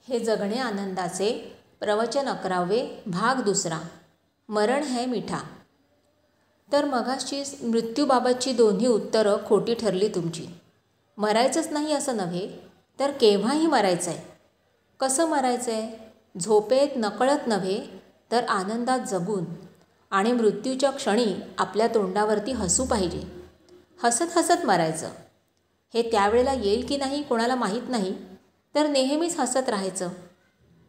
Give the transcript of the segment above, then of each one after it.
हे जगणे आनंदाचे प्रवचन 11वे भाग 2 मरण है मिठा। तर मगाशी मृत्यूबाबतची दोन्ही उत्तरं खोटी ठरली तुमची। मरायचंच नाही असं नव्हे, तर केव्हाही मरायचं आहे। कसं मरायचं आहे? झोपेत नकळत नव्हे, तर आनंदात जगून आणि मृत्यूच्या क्षणी आपल्या तोंडावरती हसू पाहिजे। हसत हसत मरायचं। हे त्यावेळेला येईल की नाही कोणाला माहीत नाही, तर नेहमीच हसत राहायचं।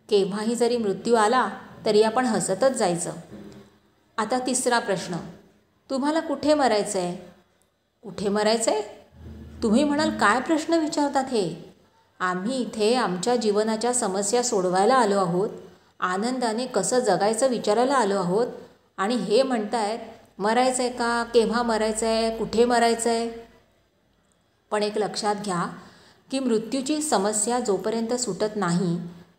केव्हाही जरी मृत्यू आला तरी आपण हसतच जायचं। आता तिसरा प्रश्न, तुम्हाला कुठे मरायचं आहे? कुठे मरायचं आहे? तुम्ही म्हणाल काय प्रश्न विचारतात हे? आम्ही इथे आमच्या जीवनाच्या समस्या सोडवायला आलो आहोत, आनंदाने कसं जगायचं विचारायला आलो आहोत, आणि हे म्हणतायत मरायचं आहे का, केव्हा मरायचं आहे, कुठे मरायचं आहे? पण एक लक्षात घ्या की मृत्यूची समस्या जोपर्यंत सुटत नाही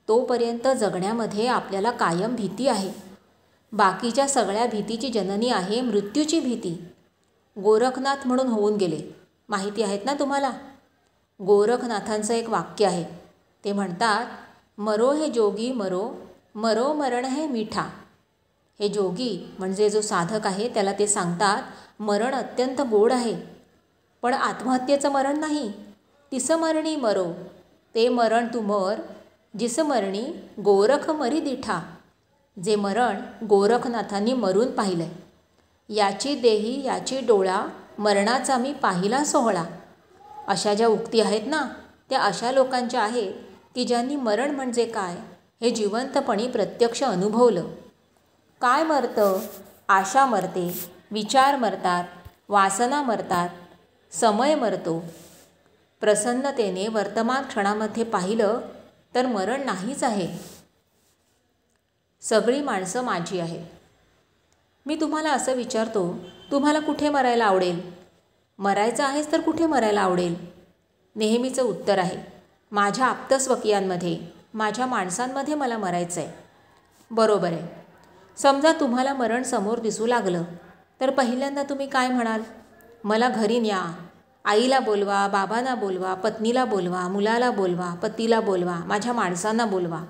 तोपर्यंत जगण्यामध्ये आपल्याला कायम भीती आहे। बाकीच्या सगळ्या भीतीची जननी आहे मृत्यूची भीती। गोरखनाथ म्हणून होऊन गेले, माहिती आहेत ना तुम्हाला? गोरखनाथांचं एक वाक्य आहे, ते म्हणतात, मरो हे जोगी मरो, मरो मरण है मीठा। हे जोगी म्हणजे जो साधक आहे त्याला ते सांगतात, मरण अत्यंत गोड आहे, पण आत्महत्येचं मरण नाही। तिस मरणी मरो, ते मरण तू मर जिस मरणी गोरख मरी दिठा। जे मरण गोरखनाथांनी मरून पाहिलं, याची देही याची डोळा, मरणाचा मी पाहिला सोहळा। अशा ज्या उक्ती आहेत ना, त्या अशा लोकांच्या आहेत की ज्यांनी मरण म्हणजे काय हे जिवंतपणी प्रत्यक्ष अनुभवलं। काय मरतं? आशा मरते, विचार मरतात, वासना मरतात, समय मरतो। प्रसन्नतेने वर्तमान क्षणामध्ये पाहिलं तर मरण नाहीच आहे। सगळी माणसं माझी आहेत। मी तुम्हाला असं विचारतो, तुम्हाला कुठे मरायला आवडेल? मरायचं आहेच तर कुठे मरायला आवडेल? नेहमीचं उत्तर आहे, माझ्या आप्तस्वकीयांमध्ये, माझ्या माणसांमध्ये मला मरायचं आहे। बरोबर आहे। समजा तुम्हाला मरण समोर दिसू लागलं तर पहिल्यांदा तुम्ही काय म्हणाल? मला घरी न्या, आईला बोलवा, बाबांना बोलवा, पत्नीला बोलवा, मुलाला बोलवा, पतीला बोलवा, माझ्या माणसांना बोलवा।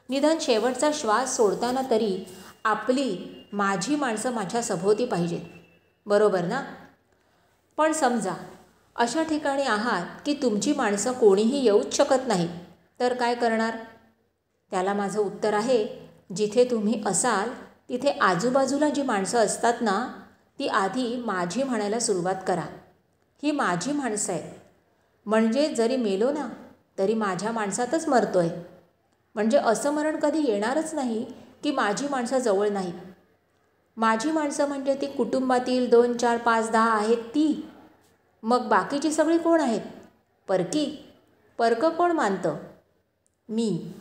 निदान शेवटचा श्वास सोडताना तरी माझी माणसं माझ्या सभोवती पाहिजेत, बरोबर ना? पण समजा अशा ठिकाणी आहात की तुमची माणसं कोणीही येऊच शकत नाही, तर काय करणार? त्याला माझं उत्तर आहे, जिथे तुम्ही असाल तिथे आजूबाजूला जी माणसं असतात ना, ती आधी माझी म्हणायला सुरुवात करा। ही माझी माणसं आहेत, म्हणजे जरी मेलो ना तरी माझ्या माणसातच मरतोय। म्हणजे असं मरण कधी येणारच नाही की माझी माणसं जवळ नाहीत। माझी माणसं म्हणजे ती कुटुंबातील 2, 4, 5, 10 आहेत ती। मग बाकीची सगळी कोण आहेत? परकी? परकं कोण मानतं? मी।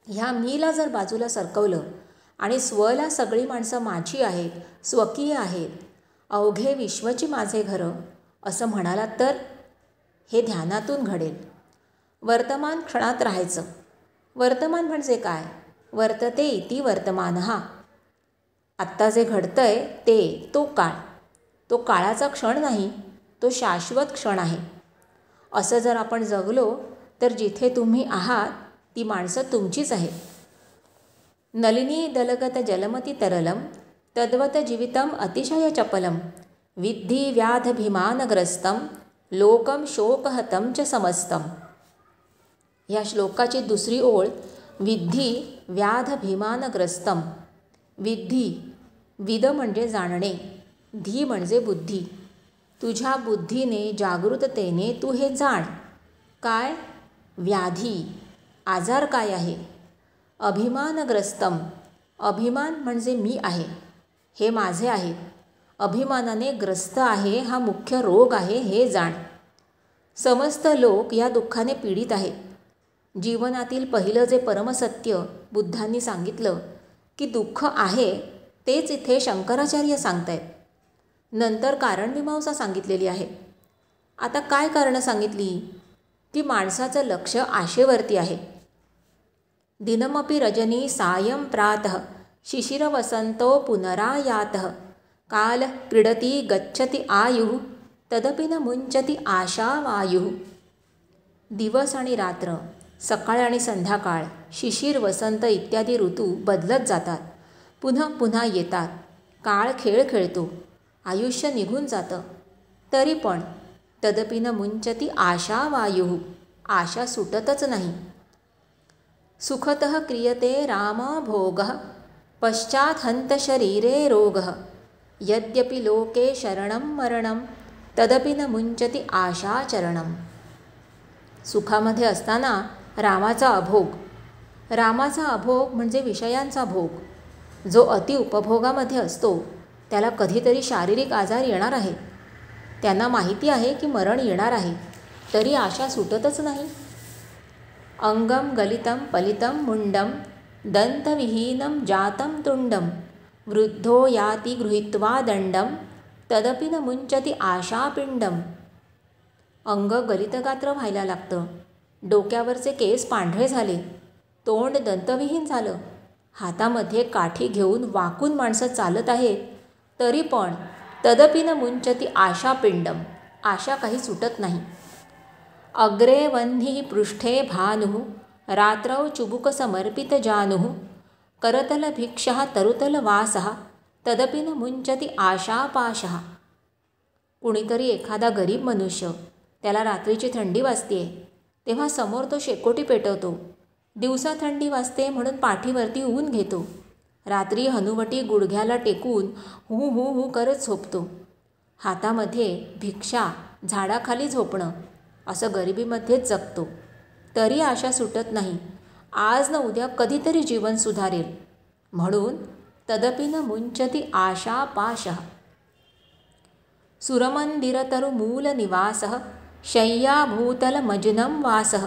ह्या मीला जर बाजूला सरकवलं आणि स्वला सगळी माणसं माझी आहेत, स्वकीय आहेत, अवघे विश्वची माझे घरं असं म्हणालात तर हे ध्यानातून घडेल। वर्तमान क्षणात राहायचं। वर्तमान म्हणजे काय? वर्तते इति वर्तमानः। आत्ता जे घडतंय तो काळ, तो काळाचा क्षण नाही, तो शाश्वत क्षण आहे। असं जर आपण जगलो तर जिथे तुम्ही आहात ती माणसं तुमचीच आहेत। नलिनी दलगत जलमती तरलम, तद्वत जीवितम अतिशय चपलम, विद्धि व्याधभिमानग्रस्तम, लोकम शोकहतं च समस्तम। या श्लोकाची दुसरी ओळ, विद्धि व्याधभिमानग्रस्तम। विद्धि, विद म्हणजे जाणणे, धी म्हणजे बुद्धी। तुझ्या बुद्धीने, जागृततेने तू हे जाण। काय? व्याधी, आजार काय आहे? अभिमानग्रस्तम, अभिमान म्हणजे मी आहे, हे माझे आहे, अभिमानाने ग्रस्त आहे, हा मुख्य रोग आहे, हे जाण। समस्त लोक या दुःखाने पीडित आहेत। जीवनातील पहिलं जे परमसत्य बुद्धांनी सांगितलं की दुःख आहे, तेच इथे शंकराचार्य सांगतायत। नंतर कारणमीमांसा सांगितलेली आहे। आता काय कारणं सांगितली? की माणसाचं लक्ष आशेवरती आहे। दिनमपि रजनी सायं प्रातः, शिशिरवसंतो पुनरायातः, काल क्रीडति गच्छति आयुः, तदपि न मुंचति आशावायुः। दिवस आणि रात्र, सकाळ आणि संध्याकाळ, शिशिर, वसंत इत्यादी ऋतू बदलत जातात, पुन्हा पुन्हा येतात. काळ खेळ खेळतो, आयुष्य निघून जातं. तरी पण तदपि न मुंचती आशा वायुः, आशा सुटतच नाही. सुखतः क्रियते रामभोगः, पश्चात् हन्त शरीरे रोगः. यद्यपि लोके शरणं मरणं, तदपि न मुंचती आशाचरणं. सुखामध्ये असताना रामाचा अभोग. रामाचा अभोग म्हणजे विषयांचा भोग. जो अतिउपभोगामध्ये असतो त्याला कधीतरी शारीरिक आजार येणार आहे. त्यांना माहिती आहे की मरण येणार आहे, तरी आशा सुटतच नाही. अंगम गलितं पलितं मुंडं, दंतविहीनं जातं तुंडं. वृद्धो याति गृहीत्वा दंडं, तदपि न मुंचती आशापिंडं. अंग गलितगात्र व्हायला लागतं, डोक्यावरचे केस पांढरे झाले, तोंड दंतविहीन झालं, हातामध्ये काठी घेऊन वाकून माणसं चालत आहेत, तरी पण तदपि न मुंचती आशापिंडं, आशा काही सुटत नाही. अग्रे वह्निः पृष्ठे भानुः, रात्रौ चुबुकसमर्पितजानुः. करतलभिक्षः तरुतलवासः, तदपि न मुंचती आशापाशः. कुणीतरी एखादा गरीब मनुष्य, त्याला रात्रीची थंडी वाजते, तेव्हा समोर तो शेकोटी पेटवतो. दिवसा थंडी वाजते म्हणून पाठीवरती ऊन घेतो. रात्री हनुवटी गुडघ्याला टेकून हू हू हू करत झोपतो. हातामध्ये भिक्षा, झाडाखाली झोपणं, असं गरिबीमध्येच जगतो. तरी आशा सुटत नाही. आज न उद्या कधीतरी जीवन सुधारेल, म्हणून तदपि न मुंचती आशापाशः. सुरमंदिरतरुमूलनिवासः, शय्याभूतलमजनं वासः.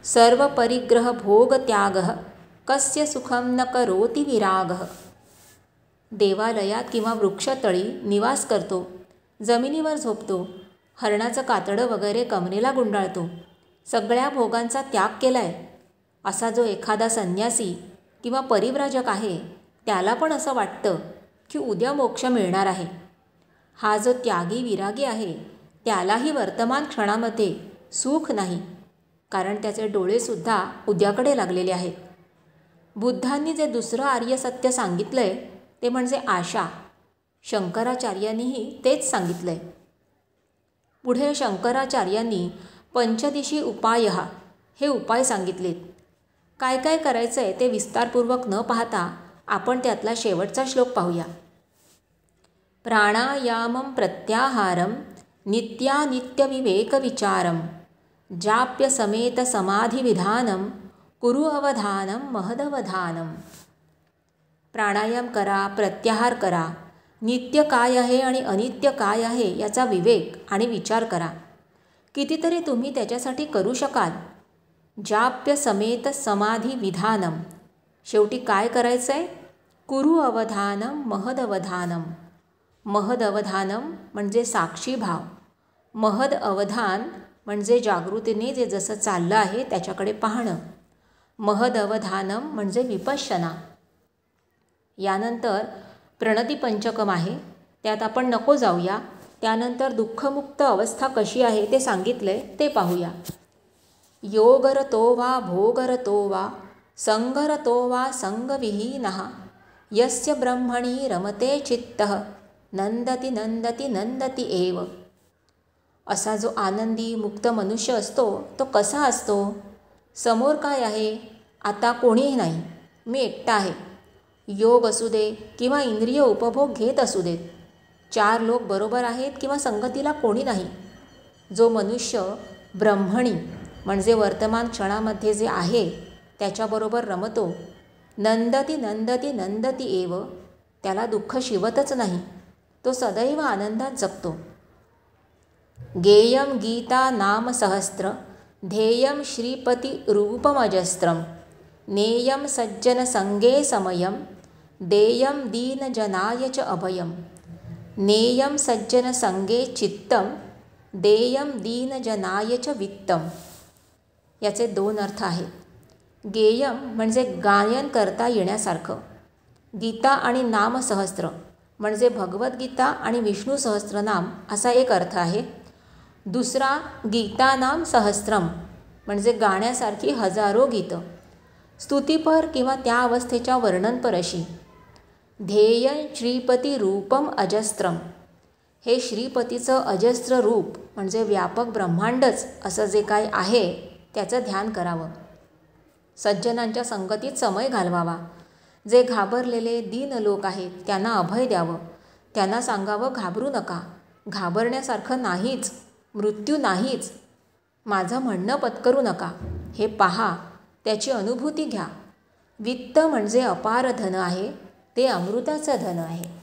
सर्वपरिग्रहभोगत्यागः, कस्य सुखं न करोति विरागः. देवालयात किंवा वृक्षतळी निवास करतो, जमिनीवर झोपतो, हरणाचं कातडं वगैरे कमरेला गुंडाळतो, सगळ्या भोगांचा त्याग केलाय. असा जो एखादा संन्यासी किंवा परिव्राजक आहे, त्याला पण असं वाटतं की उद्या मोक्ष मिळणार आहे. हा जो त्यागी विरागी आहे, त्यालाही वर्तमान क्षणामध्ये सुख नाही, कारण त्याचे डोळेसुद्धा उद्याकडे लागलेले आहेत. बुद्धांनी जे दुसरं आर्य सत्य सांगितलंय ते म्हणजे आशा. शंकराचार्यांनीही तेच सांगितलंय. पुढे शंकराचार्यांनी पंचदिशी उपायः हे उपाय सांगितलेत. काय काय करायचं आहे ते विस्तारपूर्वक न पाहता आपण त्यातला शेवटचा श्लोक पाहूया. प्राणायामं प्रत्याहारं, नित्यानित्यविवेकविचारं. जाप्य समेत समाधिविधानं, कुरु अवधानं महदवधानं. प्राणायाम करा, प्रत्याहार करा. नित्य काय आहे आणि अनित्य काय आहे याचा विवेक आणि विचार करा. कितीतरी तुम्ही त्याच्यासाठी करू शकाल. जाप्य समेत समाधिविधानं. शेवटी काय करायचं आहे? कुरु अवधानं महदवधानं. महद अवधानम म्हणजे साक्षी भाव. महद अवधान म्हणजे जागृतीने जे जसं चाललं आहे त्याच्याकडे पाहणं. महद अवधानम म्हणजे विपश्यना. यानंतर प्रणती पंचकम आहे, त्यात आपण नको जाऊया. त्यानंतर दुःखमुक्त अवस्था कशी आहे ते सांगितलंय, ते पाहूया. योगरतो वा भोगरतो वा संगरतो वा संगविहीनः, यस्य ब्रह्मणि रमते चित्तः, नंदती नंदती नंदती एव. असा जो आनंदी मुक्त मनुष्य असतो तो कसा असतो? समोर काय आहे? आता कोणीही नाही, मी एकटा आहे. योग असू दे किंवा इंद्रिय उपभोग घेत असू देत, 4 लोक बरोबर आहेत किंवा संगतीला कोणी नाही. जो मनुष्य ब्रह्मणी म्हणजे वर्तमान क्षणामध्ये जे आहे त्याच्याबरोबर रमतो, नंदती नंदती नंदती एव, त्याला दुःख शिवतच नाही, तो सदैव आनंदात जगतो. गेयम गीता नाम सहस्त्र, ध्येयम श्रीपती रूपमजस्त्रम. नेयम सज्जन संगे समयम, देयम दीनजनाय च अभयम. नेयम सज्जन संगे चित्तम, देयम दीनजनाय च वित्तम. याचे 2 अर्थ आहेत. गेयम म्हणजे गायन करता येण्यासारखं. गीता आणि नामसहस्त्र म्हणजे भगवद्गीता आणि विष्णू सहस्त्रनाम असा एक अर्थ आहे. दुसरा गीतानाम सहस्त्रम म्हणजे गाण्यासारखी हजारो गीतं, स्तुतीपर किंवा त्या अवस्थेच्या वर्णनपर अशी. ध्येय श्रीपती रूपम अजस्त्रम, हे श्रीपतीचं अजस्त्र रूप म्हणजे व्यापक ब्रह्मांडच असं जे काय आहे त्याचं ध्यान करावं. सज्जनांच्या संगतीत समय घालवावा. जे घाबरलेले दीन लोक आहेत त्यांना अभय द्यावं. त्यांना सांगावं, घाबरू नका, घाबरण्यासारखं नाहीच, मृत्यू नाहीच, माझं म्हणणं पत्करू नका, हे पहा, त्याची अनुभूती घ्या. वित्त म्हणजे अपार धन आहे, ते अमृताचं धन आहे.